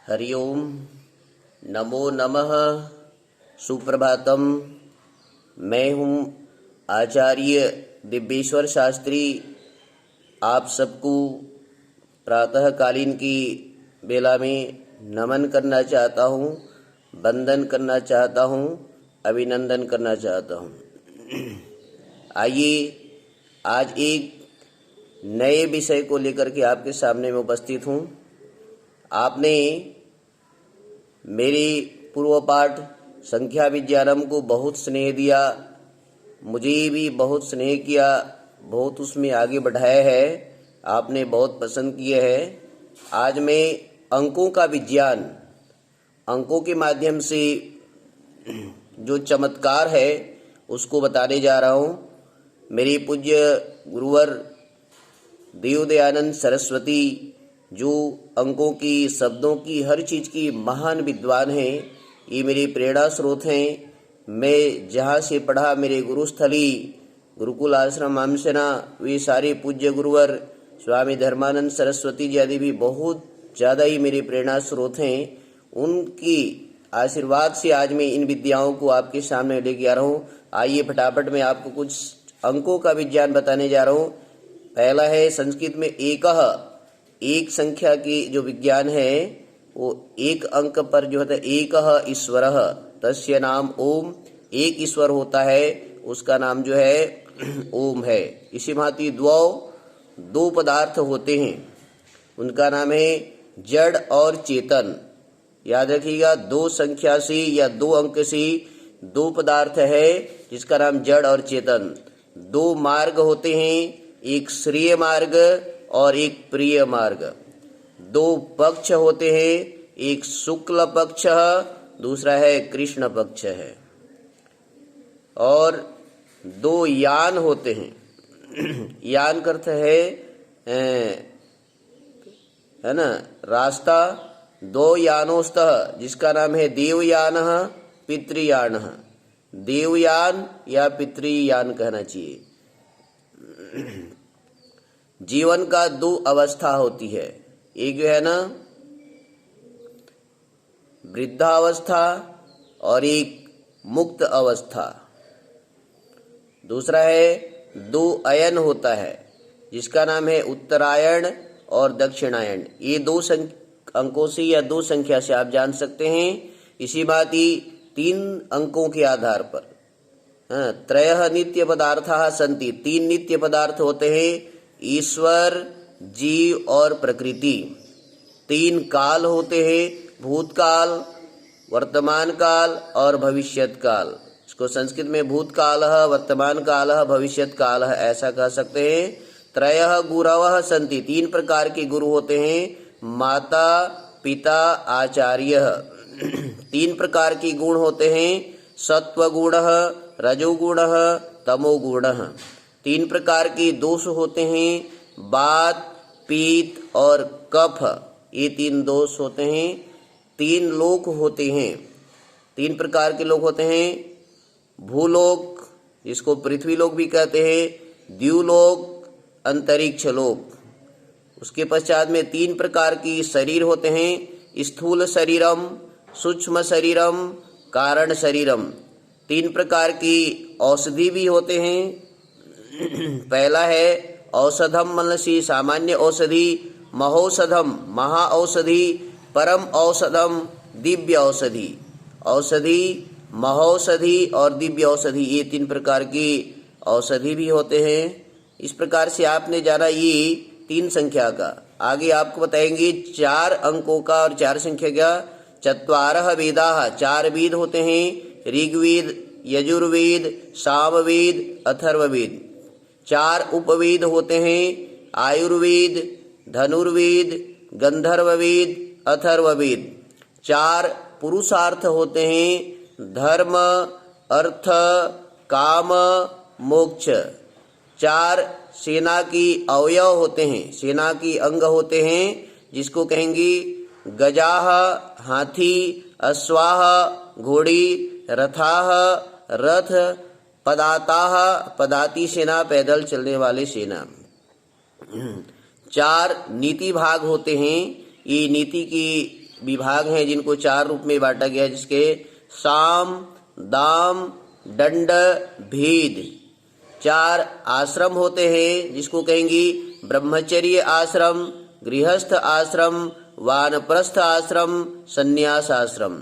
हरि ओम, नमो नमः, सुप्रभातम। मैं हूँ आचार्य दिव्येश्वर शास्त्री। आप सबको प्रातःकालीन की बेला में नमन करना चाहता हूँ, वंदन करना चाहता हूँ, अभिनंदन करना चाहता हूँ। आइए आज एक नए विषय को लेकर के आपके सामने में उपस्थित हूँ। आपने मेरे पूर्व पाठ संख्या विज्ञानम को बहुत स्नेह दिया, मुझे भी बहुत स्नेह किया, बहुत उसमें आगे बढ़ाया है, आपने बहुत पसंद किया है। आज मैं अंकों का विज्ञान, अंकों के माध्यम से जो चमत्कार है उसको बताने जा रहा हूँ। मेरे पूज्य गुरुवर देवदयानंद सरस्वती, जो अंकों की, शब्दों की, हर चीज़ की महान विद्वान हैं, ये मेरे प्रेरणा स्रोत हैं। मैं जहाँ से पढ़ा, मेरे गुरुस्थली गुरुकुल आश्रम आमसेना, वे सारे पूज्य गुरुवर स्वामी धर्मानंद सरस्वती जी आदि भी बहुत ज़्यादा ही मेरे प्रेरणा स्रोत हैं। उनकी आशीर्वाद से आज मैं इन विद्याओं को आपके सामने लेके आ रहा हूँ। आइए फटाफट मैं आपको कुछ अंकों का विज्ञान बताने जा रहा हूँ। पहला है संस्कृत में एक संख्या की जो विज्ञान है वो एक अंक पर जो होता है, एकः ईश्वरः तस्य नाम ओम। एक ईश्वर होता है, उसका नाम जो है ओम है। इसी भांति दो पदार्थ होते हैं, उनका नाम है जड़ और चेतन। याद रखिएगा, दो संख्या से या दो अंक से दो पदार्थ है जिसका नाम जड़ और चेतन। दो मार्ग होते हैं, एक श्रेय मार्ग और एक प्रिय मार्ग। दो पक्ष होते हैं, एक शुक्ल पक्ष, दूसरा है कृष्ण पक्ष है। और दो यान होते हैं। यान का अर्थ है ना, रास्ता। दो यानोस्तः, जिसका नाम है देवयान, पितृयान। देवयान या पितृयान कहना चाहिए। जीवन का दो अवस्था होती है, एक जो है ना वृद्धावस्था और एक मुक्त अवस्था। दूसरा है दो अयन होता है, जिसका नाम है उत्तरायण और दक्षिणायन। ये दो अंकों से या दो संख्या से आप जान सकते हैं। इसी बात ही तीन अंकों के आधार पर त्रयः नित्य पदार्थाः सन्ति, तीन नित्य पदार्थ होते हैं, ईश्वर, जीव और प्रकृति। तीन काल होते हैं, भूतकाल, वर्तमान काल और भविष्यत काल। इसको संस्कृत में भूतकालः, वर्तमान कालः, भविष्यत कालः ऐसा कह सकते हैं। त्रयः गुरवः सन्ति, तीन प्रकार के गुरु होते हैं, माता, पिता, आचार्य। तीन प्रकार के गुण होते हैं, सत्वगुणः, रजोगुणः, तमोगुणः। तीन प्रकार के दोष होते हैं, वात, पीत और कफ। ये तीन दोष होते हैं। तीन लोक होते हैं, तीन प्रकार के लोक होते हैं, भूलोक, जिसको पृथ्वी लोक भी कहते हैं, द्युलोक, अंतरिक्ष लोक। उसके पश्चात में तीन प्रकार की शरीर होते हैं, स्थूल शरीरम, सूक्ष्म शरीरम, कारण शरीरम। तीन प्रकार की औषधि भी होते हैं। पहला है औषधम, मनसी सामान्य औषधि, महौषधम महाऔषधि, परम औषधम दिव्य औषधि। औषधि, महौषधि और दिव्य औषधि, ये तीन प्रकार की औषधि भी होते हैं। इस प्रकार से आपने जाना ये तीन संख्या का। आगे आपको बताएंगे चार अंकों का और चार संख्या का। चत्वारः वेदाः, चार वेद होते हैं, ऋग्वेद, यजुर्वेद, सामवेद, अथर्ववेद। चार उपवेद होते हैं, आयुर्वेद, धनुर्वेद, गंधर्ववेद, अथर्ववेद। चार पुरुषार्थ होते हैं, धर्म, अर्थ, काम, मोक्ष। चार सेना की अवयव होते हैं, सेना की अंग होते हैं, जिसको कहेंगे गजाः हाथी, अश्वाः घोड़ी, रथाः रथ, पदाताः पदाती सेना पैदल चलने वाले सेना। चार नीति भाग होते हैं, ये नीति की विभाग हैं जिनको 4 रूप में बांटा गया है, जिसके साम, दाम, दंड, भेद 4 आश्रम होते हैं, जिसको कहेंगी ब्रह्मचर्य आश्रम, गृहस्थ आश्रम, वानप्रस्थ आश्रम, संन्यास आश्रम।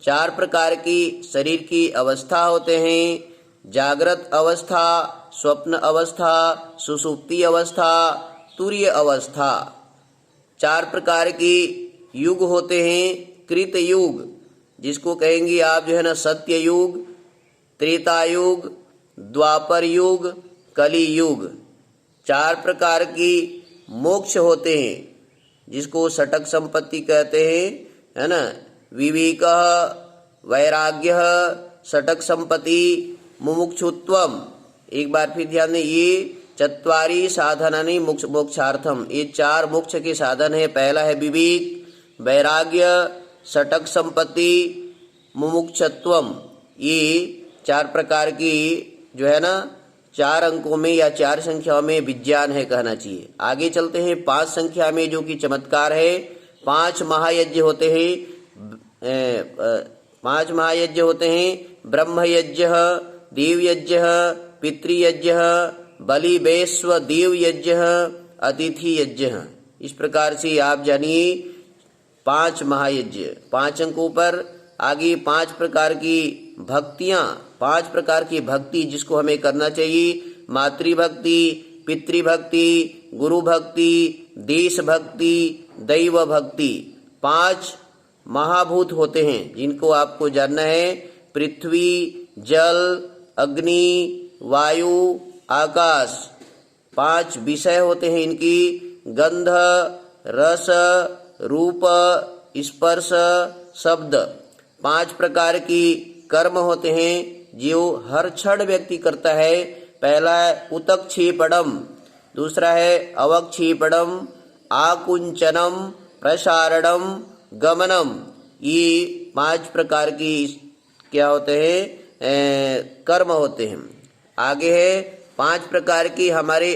4 प्रकार की शरीर की अवस्था होते हैं, जागृत अवस्था, स्वप्न अवस्था, सुषुप्ति अवस्था, तुर्य अवस्था। 4 प्रकार की युग होते हैं, कृत युग, जिसको कहेंगे आप जो है ना सत्य युग, त्रेता युग, द्वापर युग, कली युग। 4 प्रकार की मोक्ष होते हैं, जिसको षटक संपत्ति कहते हैं, है ना, विवेक, वैराग्य, षटक संपत्ति, मुमुक्षुत्वम। एक बार फिर ध्यान दें, ये 4 साधनानि मोक्षार्थम, ये 4 मोक्ष के साधन है। पहला है विवेक, वैराग्य, षटक संपत्ति, मुमुक्षत्वम। ये 4 प्रकार की जो है ना 4 अंकों में या 4 संख्याओं में विज्ञान है कहना चाहिए। आगे चलते हैं 5 संख्या में, जो कि चमत्कार है। 5 महायज्ञ होते हैं, 5 महायज्ञ होते हैं, ब्रह्म यज्ञ, देव यज्ञ, पितृयज्ञ, बलि वैश्व देव यज्ञ, अतिथि यज्ञ। इस प्रकार से आप जानिए 5 महायज्ञ। 5 अंकों पर आगे 5 प्रकार की भक्तियां, 5 प्रकार की भक्ति जिसको हमें करना चाहिए, मातृभक्ति, पितृभक्ति, गुरु भक्ति, देश भक्ति, दैव भक्ति। 5 महाभूत होते हैं जिनको आपको जानना है, पृथ्वी, जल, अग्नि, वायु, आकाश। 5 विषय होते हैं इनकी, गंध, रस, रूप, स्पर्श, शब्द। 5 प्रकार की कर्म होते हैं जो हर क्षण व्यक्ति करता है। पहला है उतक्षेपणम, दूसरा है अवक्षेपणम, आकुंचनम, प्रसारणम, गमनम। ये 5 प्रकार की क्या होते हैं, कर्म होते हैं। आगे है 5 प्रकार की हमारे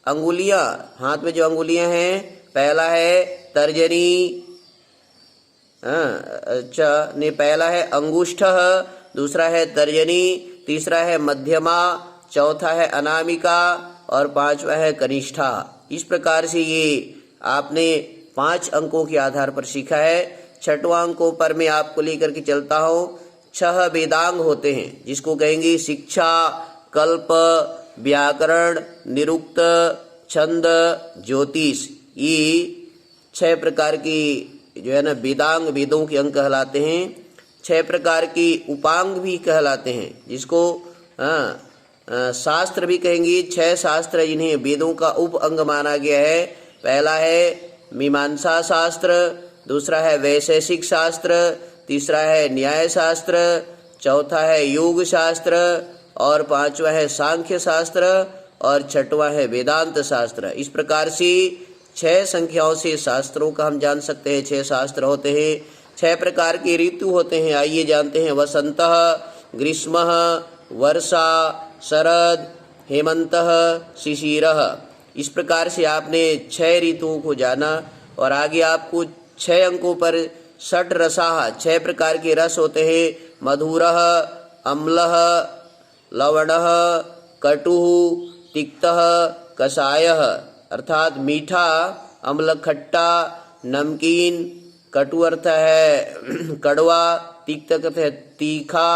अंगुलियां, हाथ में जो अंगुलियां हैं। पहला है तर्जनी, अच्छा नहीं, पहला है अंगुष्ठः, दूसरा है तर्जनी, तीसरा है मध्यमा, चौथा है अनामिका और 5वां है कनिष्ठा। इस प्रकार से ये आपने 5 अंकों के आधार पर सीखा है। 6वां अंकों पर मैं आपको लेकर के चलता हूँ। 6 वेदांग होते हैं, जिसको कहेंगे शिक्षा, कल्प, व्याकरण, निरुक्त, छंद, ज्योतिष। ये 6 प्रकार की जो है ना वेदांग, वेदों के अंग कहलाते हैं। 6 प्रकार की उपांग भी कहलाते हैं, जिसको शास्त्र भी कहेंगे। 6 शास्त्र जिन्हें वेदों का उप अंग माना गया है। पहला है मीमांसा शास्त्र, दूसरा है वैशेषिक शास्त्र, तीसरा है न्याय शास्त्र, चौथा है योग शास्त्र और 5वां है सांख्य शास्त्र और 6वां है वेदांत शास्त्र। इस प्रकार से 6 संख्याओं से शास्त्रों का हम जान सकते हैं। 6 शास्त्र होते हैं। 6 प्रकार के ऋतु होते हैं, आइए जानते हैं। वसंतः, ग्रीष्मः, वर्षा, शरद, हेमंतः, शिशिरः। इस प्रकार से आपने 6 ऋतुओं को जाना। और आगे आपको 6 अंकों पर षट रसाः, 6 प्रकार के रस होते हैं। मधुरः, अम्लः, लवणः, कटुः, तिक्तः, कषायः। अर्थात मीठा, अम्ल खट्टा, नमकीन, कटु अर्थ है कड़वा, तिक्त अर्थ है तीखा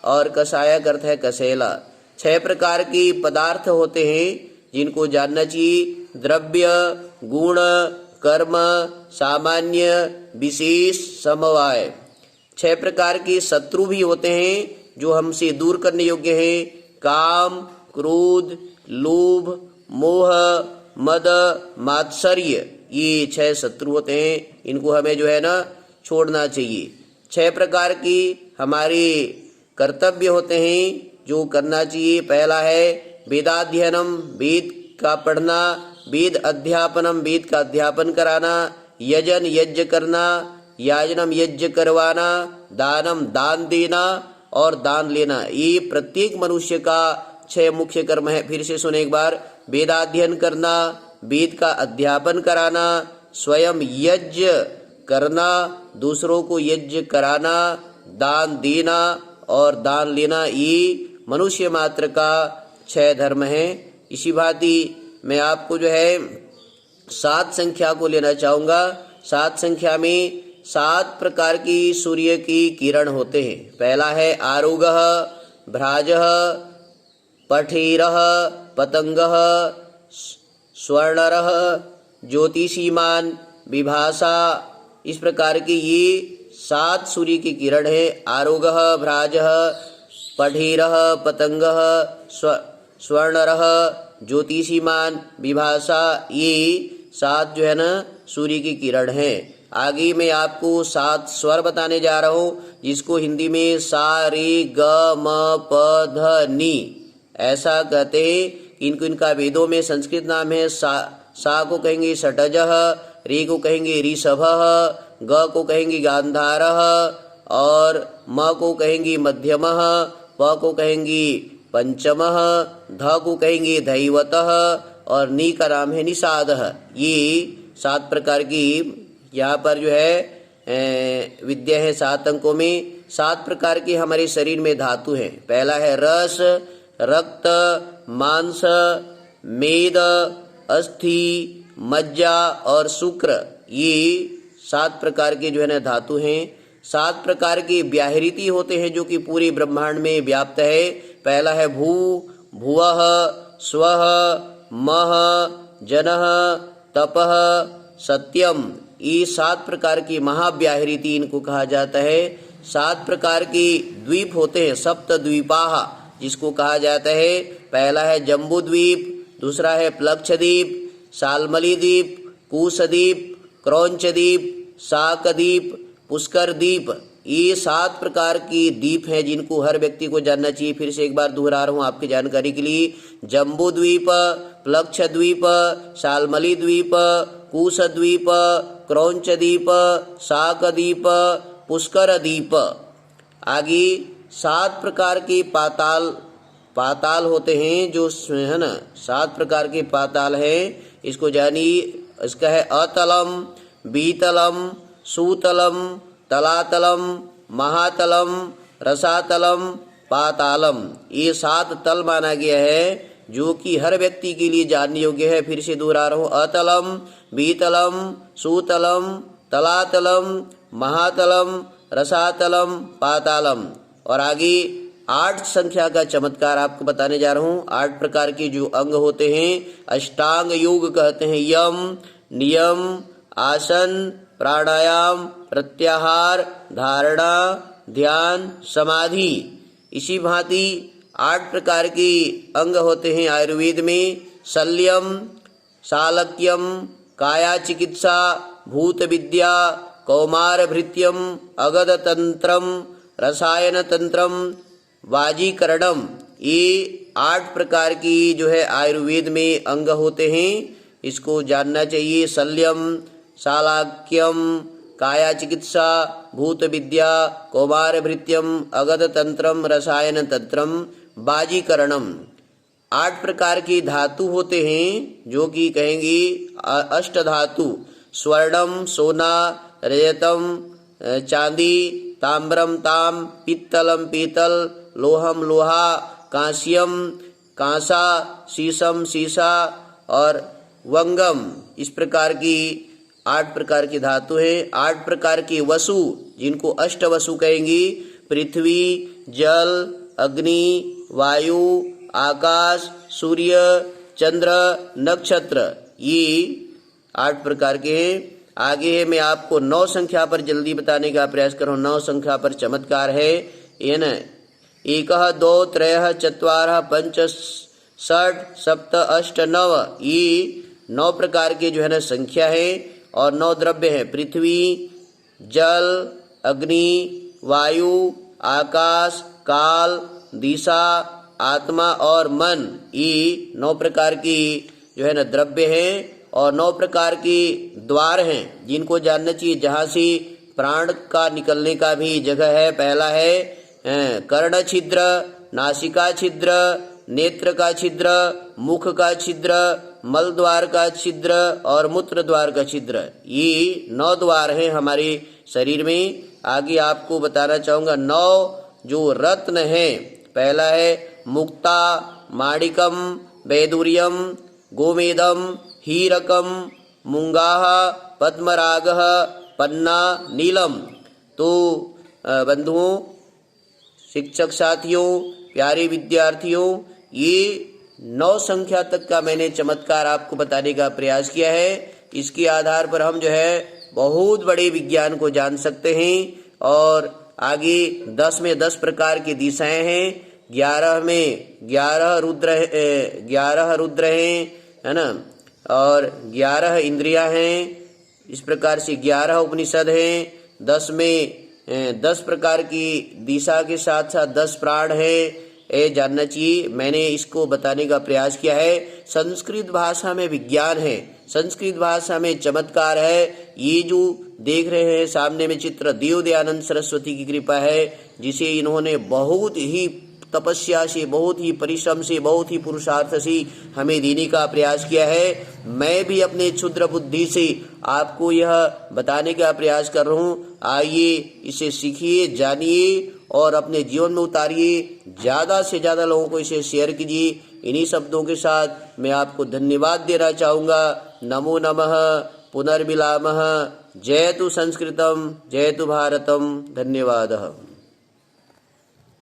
और कषायक अर्थ है कसेला। 6 प्रकार की पदार्थ होते हैं जिनको जानना चाहिए। द्रव्य, गुण, कर्म, सामान्य, विशेष, समवाय। 6 प्रकार के शत्रु भी होते हैं जो हमसे दूर करने योग्य हैं। काम, क्रोध, लोभ, मोह, मद, मात्सर्य। ये 6 शत्रु होते हैं, इनको हमें जो है ना छोड़ना चाहिए। 6 प्रकार की हमारे कर्तव्य होते हैं जो करना चाहिए। पहला है वेदाध्ययनम, वेद का पढ़ना। वेद अध्यापनम, वेद का अध्यापन कराना। यजन, यज्ञ करना। याजनम, यज्ञ करवाना। दानम, दान देना और दान लेना। ये प्रत्येक मनुष्य का 6 मुख्य कर्म है। फिर से सुने एक बार। वेदाध्ययन करना, वेद का अध्यापन कराना, स्वयं यज्ञ करना, दूसरों को यज्ञ कराना, दान देना और दान लेना, ये मनुष्य मात्र का 6 धर्म है। इसी भांति मैं आपको जो है 7 संख्या को लेना चाहूँगा। 7 संख्या में 7 प्रकार की सूर्य की किरण होते हैं। पहला है आरुगः, भ्राजः, पठीरः, पतंगः, स्वर्णरः, ज्योतिषीमान, विभासा। इस प्रकार की ये 7 सूर्य की किरण है। आरुगः, भ्राजः, पठीरः, पतंगः, स्वर्णरः, ज्योतिषीमान, विभासा, ये 7 जो है ना सूर्य की किरण है। आगे मैं आपको 7 स्वर बताने जा रहा हूँ, जिसको हिंदी में सा रे ग म प ध नी ऐसा कहते हैं। इनका वेदों में संस्कृत नाम है। सा को कहेंगे षटजः, रे को कहेंगे ऋषभः, ग को कहेंगे गांधारः और म को कहेंगे मध्यमः, प को कहेंगे पंचमः, ध को कहेंगे धैवतः और नी का नाम है निषादः। ये 7 प्रकार की यहाँ पर जो है विद्या है। 7 अंकों में 7 प्रकार की हमारे शरीर में धातु हैं। पहला है रस, रक्त, मांस, मेद, अस्थि, मज्जा और शुक्र। ये 7 प्रकार के जो है ना धातु हैं। 7 प्रकार की व्याहृति होते हैं जो कि पूरे ब्रह्मांड में व्याप्त है। पहला है भू, भुवः, स्वः, मह, जनः, तपः, सत्यम। ये 7 प्रकार की महाव्याहृति इनको कहा जाता है। 7 प्रकार की द्वीप होते हैं, सप्त द्वीपाः जिसको कहा जाता है। पहला है जम्बू द्वीप, दूसरा है प्लक्षद्वीप, शाल्मली द्वीप, कुशद्वीप, क्रौंचद्वीप, शाकद्वीप, पुष्कर द्वीप। ये 7 प्रकार की द्वीप हैं जिनको हर व्यक्ति को जानना चाहिए। फिर से एक बार दोहरा रहा हूँ आपकी जानकारी के लिए। जम्बू द्वीप, प्लक्षद्वीप, शाल्मली द्वीप, कुशद्वीप, क्रौंचद्वीप, शाकद्वीप, पुष्कर द्वीप। आगे 7 प्रकार के पाताल होते हैं जो है ना 7 प्रकार के पाताल है। इसको जानिए। इसका है अतलम, बीतलम, सूतलम, तलातलम, महातलम, रसातलम, पातालम। ये 7 तल माना गया है जो कि हर व्यक्ति के लिए जानने योग्य है। फिर से दोहरा रहा हूँ। अतलम, बीतलम, सूतलम, तलातलम, महातलम, रसातलम, पातालम। और आगे 8 संख्या का चमत्कार आपको बताने जा रहा हूँ। 8 प्रकार के जो अंग होते हैं अष्टांग योग कहते हैं। यम, नियम, आसन, प्राणायाम, प्रत्याहार, धारणा, ध्यान, समाधि। इसी भांति 8 प्रकार के अंग होते हैं आयुर्वेद में। शल्यम, शालक्यम, काया चिकित्सा, भूत विद्या, कौमार भृत्यम, अगध तंत्रम, रसायन तंत्रम, वाजीकरणम। ये 8 प्रकार की जो है आयुर्वेद में अंग होते हैं। इसको जानना चाहिए। शल्यम, शालाक्यम, काया चिकित्सा, भूत विद्या, कौमार भृत्यम, अगध तंत्रम, रसायन तंत्रम, वाजीकरणम। 8 प्रकार की धातु होते हैं जो कि कहेंगे अष्ट धातु। स्वर्णम सोना, रजतम चांदी, ताम्रम ताम, पित्तलम पीतल, लोहम लोहा, कांस्यम कांसा, शीशम शीशा और वंगम। इस प्रकार की 8 प्रकार की धातु है। 8 प्रकार की वसु जिनको अष्ट वसु कहेंगी। पृथ्वी, जल, अग्नि, वायु, आकाश, सूर्य, चंद्र, नक्षत्र। ये 8 प्रकार के हैं। आगे है मैं आपको 9 संख्या पर जल्दी बताने का प्रयास कर रहा हूँ। 9 संख्या पर चमत्कार है। ये न 1 2 3 4 5 6 7 8 9। ये 9 प्रकार के जो है ना संख्या है और 9 द्रव्य हैं। पृथ्वी, जल, अग्नि, वायु, आकाश, काल, दिशा, आत्मा और मन। ये 9 प्रकार की जो है ना द्रव्य हैं और 9 प्रकार के द्वार हैं जिनको जानना चाहिए, जहाँ से प्राण का निकलने का भी जगह है। पहला है कर्ण छिद्र, नासिका छिद्र, नेत्र का छिद्र, मुख का छिद्र, मल द्वार का छिद्र और मूत्र द्वार का छिद्र, ये 9 द्वार हैं हमारे शरीर में। आगे आपको बताना चाहूँगा 9 जो रत्न हैं। पहला है मुक्ता, माणिकम, वैदुर्यम, गोमेदम, हीरकम, मुंगाह, पद्मरागः, पन्ना, नीलम। तो बंधुओं, शिक्षक साथियों, प्यारे विद्यार्थियों, ये 9 संख्या तक का मैंने चमत्कार आपको बताने का प्रयास किया है। इसके आधार पर हम जो है बहुत बड़े विज्ञान को जान सकते हैं। और आगे 10 में 10 प्रकार की दिशाएं हैं, 11 में 11 रुद्र हैं, है ना, और 11 इंद्रियां हैं। इस प्रकार से 11 उपनिषद हैं। 10 में 10 प्रकार की दिशा के साथ साथ 10 प्राण है, ये जानना चाहिए। मैंने इसको बताने का प्रयास किया है। संस्कृत भाषा में विज्ञान है, संस्कृत भाषा में चमत्कार है। ये जो देख रहे हैं सामने में चित्र, देव दयानंद सरस्वती की कृपा है, जिसे इन्होंने बहुत ही तपस्या से, बहुत ही परिश्रम से, बहुत ही पुरुषार्थ से हमें देने का प्रयास किया है। मैं भी अपने क्षुद्र बुद्धि से आपको यह बताने का प्रयास कर रहा हूँ। आइए इसे सीखिए, जानिए और अपने जीवन में उतारिए। ज़्यादा से ज़्यादा लोगों को इसे शेयर कीजिए। इन्हीं शब्दों के साथ मैं आपको धन्यवाद देना चाहूँगा। नमो नमः, पुनर्मिलामः। जयतु संस्कृतम, जयतु भारतम। धन्यवादः।